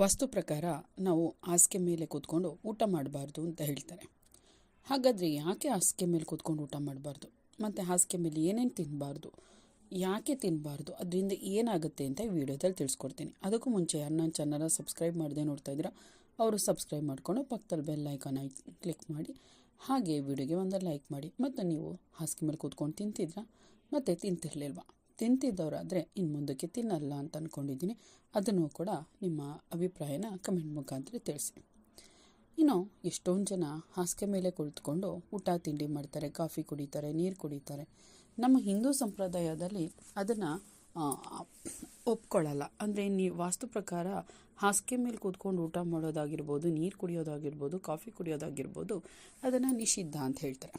ವಾಸ್ತು ಪ್ರಕಾರ ನಾವು ಹಾಸಿಗೆ ಮೇಲೆ ಕೂತ್ಕೊಂಡು ಊಟ ಮಾಡಬಾರ್ದು ಅಂತ ಹೇಳ್ತಾರೆ. ಹಾಗಾದರೆ ಯಾಕೆ ಹಾಸಿಗೆ ಮೇಲೆ ಕೂತ್ಕೊಂಡು ಊಟ ಮಾಡಬಾರ್ದು, ಮತ್ತು ಹಾಸಿಗೆ ಮೇಲೆ ಏನೇನು ತಿನ್ನಬಾರ್ದು, ಯಾಕೆ ತಿನ್ನಬಾರ್ದು, ಅದರಿಂದ ಏನಾಗುತ್ತೆ ಅಂತ ಈ ವಿಡಿಯೋದಲ್ಲಿ ತಿಳಿಸ್ಕೊಡ್ತೀನಿ. ಅದಕ್ಕೂ ಮುಂಚೆ ಯಾರು ನನ್ನ ಚಾನಲ್ನ ಸಬ್ಸ್ಕ್ರೈಬ್ ಮಾಡದೆ ನೋಡ್ತಾ ಇದ್ದೀರಾ ಅವರು ಸಬ್ಸ್ಕ್ರೈಬ್ ಮಾಡಿಕೊಂಡು ಪಕ್ಕದಲ್ಲಿ ಬೆಲ್ ಐಕಾನ್ ಕ್ಲಿಕ್ ಮಾಡಿ, ಹಾಗೆ ವಿಡಿಯೋಗೆ ಒಂದು ಲೈಕ್ ಮಾಡಿ. ಮತ್ತು ನೀವು ಹಾಸಿಗೆ ಮೇಲೆ ಕೂತ್ಕೊಂಡು ತಿಂತಿದ್ರಾ ಮತ್ತು ತಿಂತಿರ್ಲಿಲ್ವಾ, ತಿಂತಿದ್ದವರಾದರೆ ಇನ್ನು ಮುಂದಕ್ಕೆ ತಿನ್ನಲ್ಲ ಅಂತ ಅಂದ್ಕೊಂಡಿದ್ದೀನಿ. ಅದನ್ನು ಕೂಡ ನಿಮ್ಮ ಅಭಿಪ್ರಾಯನ ಕಮೆಂಟ್ ಮುಖಾಂತರ ತಿಳಿಸಿ. ಇನ್ನು ಎಷ್ಟೊಂದು ಜನ ಹಾಸಿಗೆ ಮೇಲೆ ಕುಳಿತುಕೊಂಡು ಊಟ ತಿಂಡಿ ಮಾಡ್ತಾರೆ, ಕಾಫಿ ಕುಡಿತಾರೆ, ನೀರು ಕುಡಿತಾರೆ. ನಮ್ಮ ಹಿಂದೂ ಸಂಪ್ರದಾಯದಲ್ಲಿ ಅದನ್ನು ಒಪ್ಕೊಳ್ಳಲ್ಲ. ಅಂದರೆ ನೀವು ವಾಸ್ತು ಪ್ರಕಾರ ಹಾಸಿಗೆ ಮೇಲೆ ಕೂತ್ಕೊಂಡು ಊಟ ಮಾಡೋದಾಗಿರ್ಬೋದು, ನೀರು ಕುಡಿಯೋದಾಗಿರ್ಬೋದು, ಕಾಫಿ ಕುಡಿಯೋದಾಗಿರ್ಬೋದು, ಅದನ್ನು ನಿಷಿದ್ಧ ಅಂತ ಹೇಳ್ತಾರೆ.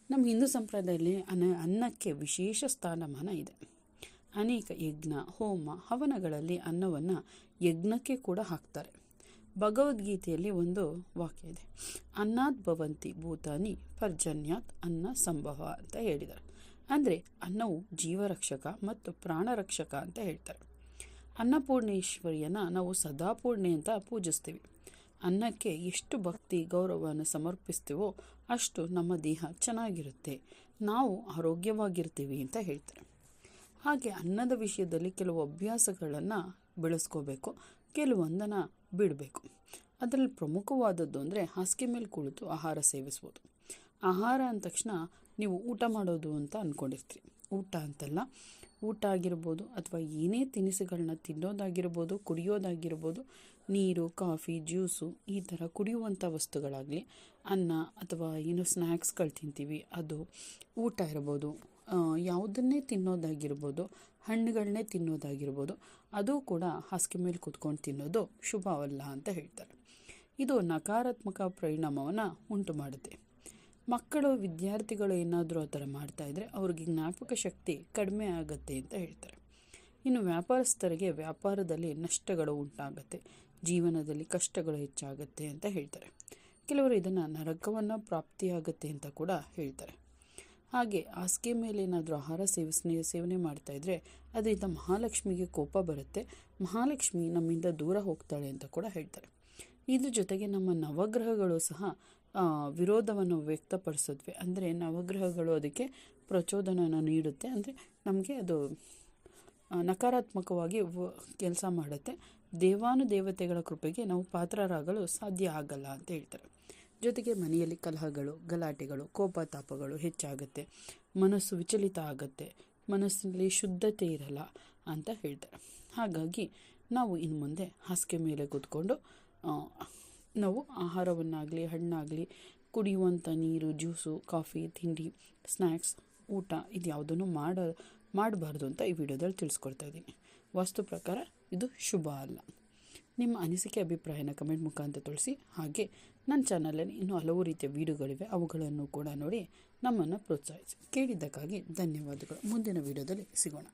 ನಮ್ಮ ಹಿಂದೂ ಸಂಪ್ರದಾಯದಲ್ಲಿ ಅನ್ನಕ್ಕೆ ವಿಶೇಷ ಸ್ಥಾನಮಾನ ಇದೆ. ಅನೇಕ ಯಜ್ಞ, ಹೋಮ, ಹವನಗಳಲ್ಲಿ ಅನ್ನವನ್ನು ಯಜ್ಞಕ್ಕೆ ಕೂಡ ಹಾಕ್ತಾರೆ. ಭಗವದ್ಗೀತೆಯಲ್ಲಿ ಒಂದು ವಾಕ್ಯ ಇದೆ, ಅನ್ನಾತ್ ಭವಂತಿ ಭೂತಾನಿ ಪರ್ಜನ್ಯಾತ್ ಅನ್ನ ಸಂಭವ ಅಂತ ಹೇಳಿದ್ದಾರೆ. ಅಂದರೆ ಅನ್ನವು ಜೀವರಕ್ಷಕ ಮತ್ತು ಪ್ರಾಣರಕ್ಷಕ ಅಂತ ಹೇಳ್ತಾರೆ. ಅನ್ನಪೂರ್ಣೇಶ್ವರಿಯನ್ನು ನಾವು ಸದಾಪೂರ್ಣೆ ಅಂತ ಪೂಜಿಸ್ತೀವಿ. ಅನ್ನಕ್ಕೆ ಎಷ್ಟು ಭಕ್ತಿ ಗೌರವವನ್ನು ಸಮರ್ಪಿಸ್ತೀವೋ ಅಷ್ಟು ನಮ್ಮ ದೇಹ ಚೆನ್ನಾಗಿರುತ್ತೆ, ನಾವು ಆರೋಗ್ಯವಾಗಿರ್ತೀವಿ ಅಂತ ಹೇಳ್ತಾರೆ. ಹಾಗೆ ಅನ್ನದ ವಿಷಯದಲ್ಲಿ ಕೆಲವು ಅಭ್ಯಾಸಗಳನ್ನು ಬೆಳೆಸ್ಕೋಬೇಕು, ಕೆಲವೊಂದನ್ನು ಬಿಡಬೇಕು. ಅದರಲ್ಲಿ ಪ್ರಮುಖವಾದದ್ದು ಅಂದರೆ ಹಾಸಿಗೆ ಮೇಲೆ ಕುಳಿತು ಆಹಾರ ಸೇವಿಸ್ಬೋದು. ಆಹಾರ ಅಂದ ತಕ್ಷಣ ನೀವು ಊಟ ಮಾಡೋದು ಅಂತ ಅಂದ್ಕೊಂಡಿರ್ತೀರಿ. ಊಟ ಅಂತಲ್ಲ, ಊಟ ಆಗಿರ್ಬೋದು ಅಥವಾ ಏನೇ ತಿನಿಸುಗಳನ್ನ ತಿನ್ನೋದಾಗಿರ್ಬೋದು, ಕುಡಿಯೋದಾಗಿರ್ಬೋದು, ನೀರು, ಕಾಫಿ, ಜ್ಯೂಸು ಈ ಥರ ಕುಡಿಯುವಂಥ ವಸ್ತುಗಳಾಗಲಿ, ಅನ್ನ ಅಥವಾ ಏನೋ ಸ್ನ್ಯಾಕ್ಸ್ಗಳು ತಿಂತೀವಿ ಅದು ಊಟ ಇರ್ಬೋದು, ಯಾವುದನ್ನೇ ತಿನ್ನೋದಾಗಿರ್ಬೋದು, ಹಣ್ಣುಗಳನ್ನೇ ತಿನ್ನೋದಾಗಿರ್ಬೋದು, ಅದು ಕೂಡ ಹಾಸಿಗೆ ಮೇಲೆ ಕೂತ್ಕೊಂಡು ತಿನ್ನೋದು ಶುಭವಲ್ಲ ಅಂತ ಹೇಳ್ತಾರೆ. ಇದು ನಕಾರಾತ್ಮಕ ಪರಿಣಾಮವನ್ನು ಉಂಟು ಮಾಡುತ್ತೆ. ಮಕ್ಕಳು, ವಿದ್ಯಾರ್ಥಿಗಳು ಏನಾದರೂ ಆ ಥರ ಮಾಡ್ತಾಯಿದ್ರೆ ಅವ್ರಿಗೆ ಜ್ಞಾಪಕ ಶಕ್ತಿ ಕಡಿಮೆ ಆಗುತ್ತೆ ಅಂತ ಹೇಳ್ತಾರೆ. ಇನ್ನು ವ್ಯಾಪಾರಸ್ಥರಿಗೆ ವ್ಯಾಪಾರದಲ್ಲಿ ನಷ್ಟಗಳು ಉಂಟಾಗುತ್ತೆ, ಜೀವನದಲ್ಲಿ ಕಷ್ಟಗಳು ಹೆಚ್ಚಾಗುತ್ತೆ ಅಂತ ಹೇಳ್ತಾರೆ. ಕೆಲವರು ಇದನ್ನು ನರಕವನ್ನು ಪ್ರಾಪ್ತಿಯಾಗುತ್ತೆ ಅಂತ ಕೂಡ ಹೇಳ್ತಾರೆ. ಹಾಗೆ ಹಾಸಿಗೆ ಮೇಲೆ ಏನಾದರೂ ಆಹಾರ ಸೇವನೆ ಮಾಡ್ತಾಯಿದ್ರೆ ಅದರಿಂದ ಮಹಾಲಕ್ಷ್ಮಿಗೆ ಕೋಪ ಬರುತ್ತೆ, ಮಹಾಲಕ್ಷ್ಮಿ ನಮ್ಮಿಂದ ದೂರ ಹೋಗ್ತಾಳೆ ಅಂತ ಕೂಡ ಹೇಳ್ತಾರೆ. ಇದ್ರ ಜೊತೆಗೆ ನಮ್ಮ ನವಗ್ರಹಗಳು ಸಹ ವಿರೋಧವನ್ನು ವ್ಯಕ್ತಪಡಿಸಿದ್ವಿ. ಅಂದರೆ ನವಗ್ರಹಗಳು ಅದಕ್ಕೆ ಪ್ರಚೋದನೆಯನ್ನು ನೀಡುತ್ತೆ, ಅಂದರೆ ನಮಗೆ ಅದು ನಕಾರಾತ್ಮಕವಾಗಿ ಕೆಲಸ ಮಾಡುತ್ತೆ. ದೇವಾನುದೇವತೆಗಳ ಕೃಪೆಗೆ ನಾವು ಪಾತ್ರರಾಗಲು ಸಾಧ್ಯ ಆಗಲ್ಲ ಅಂತ ಹೇಳ್ತಾರೆ. ಜೊತೆಗೆ ಮನೆಯಲ್ಲಿ ಕಲಹಗಳು, ಗಲಾಟೆಗಳು, ಕೋಪ ತಾಪಗಳು ಹೆಚ್ಚಾಗುತ್ತೆ, ಮನಸ್ಸು ವಿಚಲಿತ ಆಗುತ್ತೆ, ಮನಸ್ಸಿನಲ್ಲಿ ಶುದ್ಧತೆ ಇರಲ್ಲ ಅಂತ ಹೇಳ್ತಾರೆ. ಹಾಗಾಗಿ ನಾವು ಇನ್ನು ಮುಂದೆ ಹಾಸಿಗೆ ಮೇಲೆ ಕೂತ್ಕೊಂಡು ನಾವು ಆಹಾರವನ್ನಾಗಲಿ, ಹಣ್ಣಾಗಲಿ, ಕುಡಿಯುವಂಥ ನೀರು, ಜ್ಯೂಸು, ಕಾಫಿ, ತಿಂಡಿ, ಸ್ನ್ಯಾಕ್ಸ್, ಊಟ ಇದು ಯಾವುದನ್ನು ಮಾಡಬಾರ್ದು ಅಂತ ಈ ವಿಡಿಯೋದಲ್ಲಿ ತಿಳಿಸ್ಕೊಡ್ತಾ ಇದ್ದೀನಿ. ವಾಸ್ತು ಪ್ರಕಾರ ಇದು ಶುಭ ಅಲ್ಲ. ನಿಮ್ಮ ಅನಿಸಿಕೆ ಅಭಿಪ್ರಾಯನ ಕಮೆಂಟ್ ಮುಖಾಂತರ ತಿಳಿಸಿ. ಹಾಗೆ ನನ್ನ ಚಾನಲಲ್ಲಿ ಇನ್ನೂ ಹಲವು ರೀತಿಯ ವಿಡಿಯೋಗಳಿವೆ, ಅವುಗಳನ್ನು ಕೂಡ ನೋಡಿ ನಮ್ಮನ್ನು ಪ್ರೋತ್ಸಾಹಿಸಿ. ಕೇಳಿದ್ದಕ್ಕಾಗಿ ಧನ್ಯವಾದಗಳು. ಮುಂದಿನ ವಿಡಿಯೋದಲ್ಲಿ ಸಿಗೋಣ.